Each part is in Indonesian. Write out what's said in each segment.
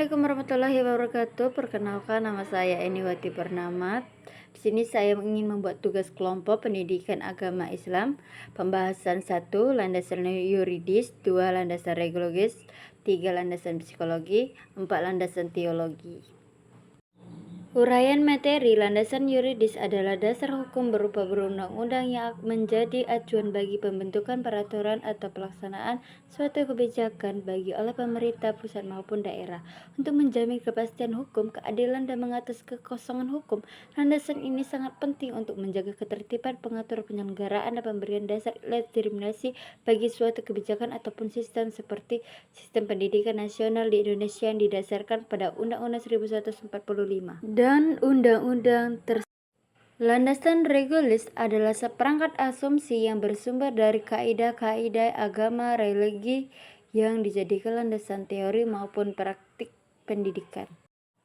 Assalamualaikum warahmatullahi wabarakatuh. Perkenalkan, nama saya Eniwati Pernamat. Di sini saya ingin membuat tugas kelompok pendidikan agama Islam. Pembahasan 1, landasan yuridis, 2, landasan reologis, 3, landasan psikologi, 4, landasan teologi. Uraian materi. Landasan yuridis adalah dasar hukum berupa berundang-undang yang menjadi acuan bagi pembentukan peraturan atau pelaksanaan suatu kebijakan bagi oleh pemerintah pusat maupun daerah untuk menjamin kepastian hukum, keadilan, dan mengatasi kekosongan hukum. Landasan ini sangat penting untuk menjaga ketertiban, pengatur penyelenggaraan, dan pemberian dasar legitimasi bagi suatu kebijakan ataupun sistem seperti sistem pendidikan nasional di Indonesia yang didasarkan pada Undang-Undang 1945 dan undang-undang tersebut. Landasan regolis adalah seperangkat asumsi yang bersumber dari kaidah-kaidah agama religi yang dijadikan landasan teori maupun praktik pendidikan.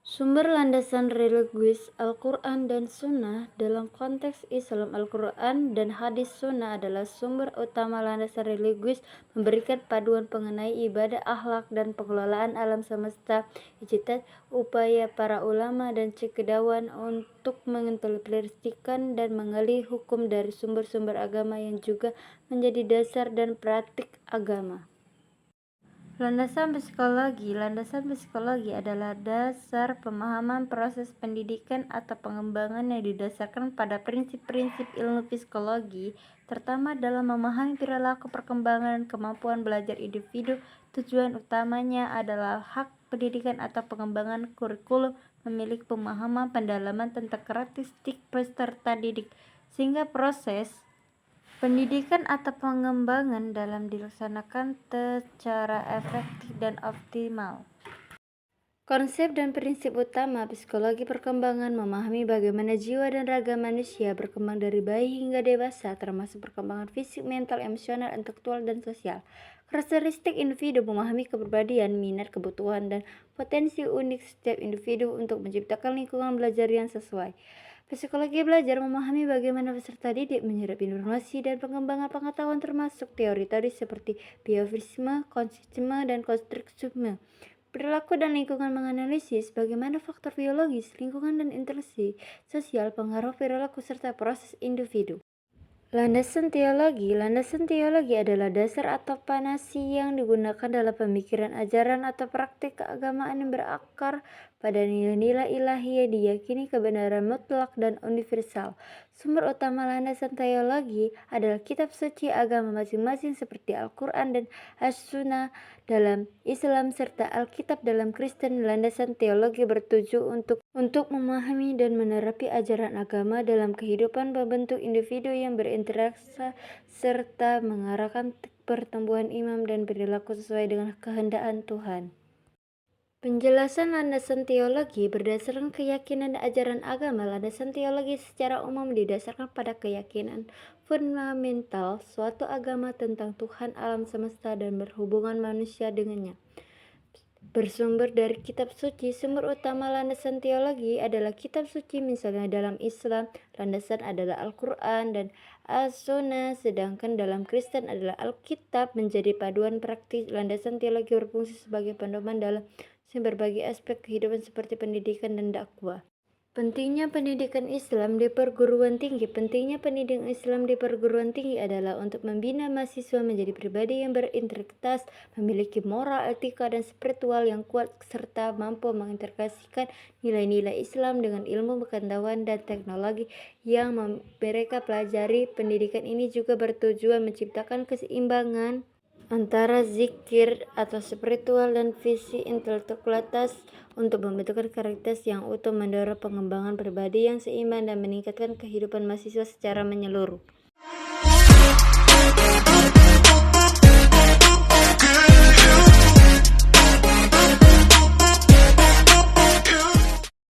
Sumber landasan religius Al-Quran dan Sunnah. Dalam konteks Islam, Al-Quran dan hadis Sunnah adalah sumber utama landasan religius, memberikan panduan mengenai ibadah, akhlak, dan pengelolaan alam semesta. Ijtihad, upaya para ulama dan cekidauan untuk menginterpretasikan dan menggali hukum dari sumber-sumber agama yang juga menjadi dasar dan praktik agama. Landasan psikologi. Landasan psikologi adalah dasar pemahaman proses pendidikan atau pengembangan yang didasarkan pada prinsip-prinsip ilmu psikologi, terutama dalam memahami perilaku, perkembangan, dan kemampuan belajar individu. Tujuan utamanya adalah hak pendidikan atau pengembangan kurikulum, memiliki pemahaman pendalaman tentang karakteristik peserta didik, sehingga proses pendidikan atau pengembangan dalam dilaksanakan secara efektif dan optimal. Konsep dan prinsip utama psikologi perkembangan memahami bagaimana jiwa dan raga manusia berkembang dari bayi hingga dewasa, termasuk perkembangan fisik, mental, emosional, intelektual, dan sosial. Karakteristik individu memahami kepribadian, minat, kebutuhan, dan potensi unik setiap individu untuk menciptakan lingkungan belajar yang sesuai. Psikologi belajar memahami bagaimana peserta didik menyerap informasi dan pengembangan pengetahuan, termasuk teori-teori seperti biofisisme, kognitisme, dan konstruktivisme. Perilaku dan lingkungan menganalisis bagaimana faktor biologis, lingkungan, dan interaksi sosial pengaruh perilaku serta proses individu. Landasan teologi. Landasan teologi adalah dasar atau fondasi yang digunakan dalam pemikiran, ajaran, atau praktik keagamaan yang berakar pada nilai-nilai ilahi yang diyakini kebenaran mutlak dan universal. Sumber utama landasan teologi adalah kitab suci agama masing-masing seperti Al-Quran dan As-Sunnah dalam Islam serta Alkitab dalam Kristen. Landasan teologi bertujuan untuk memahami dan menerapi ajaran agama dalam kehidupan membentuk individu yang berinteraksi serta mengarahkan pertumbuhan iman dan perilaku sesuai dengan kehendak Tuhan. Penjelasan landasan teologi berdasarkan keyakinan dan ajaran agama. Landasan teologi secara umum didasarkan pada keyakinan fundamental suatu agama tentang Tuhan alam semesta dan berhubungan manusia dengannya. Bersumber dari kitab suci. Sumber utama landasan teologi adalah kitab suci. Misalnya dalam Islam, landasan adalah Al-Quran dan As-Sunnah, sedangkan dalam Kristen adalah Alkitab. Menjadi paduan praktis, landasan teologi berfungsi sebagai pedoman dalam berbagai aspek kehidupan seperti pendidikan dan dakwah. Pentingnya pendidikan Islam di perguruan tinggi. Pentingnya pendidikan Islam di perguruan tinggi adalah untuk membina mahasiswa menjadi pribadi yang berintegritas, memiliki moral, etika, dan spiritual yang kuat, serta mampu mengintegrasikan nilai-nilai Islam dengan ilmu, pengetahuan, dan teknologi yang mereka pelajari. Pendidikan ini juga bertujuan menciptakan keseimbangan antara zikir atau spiritual dan visi intelektualitas untuk membentuk karakter yang utuh, mendorong pengembangan pribadi yang seimbang, dan meningkatkan kehidupan mahasiswa secara menyeluruh.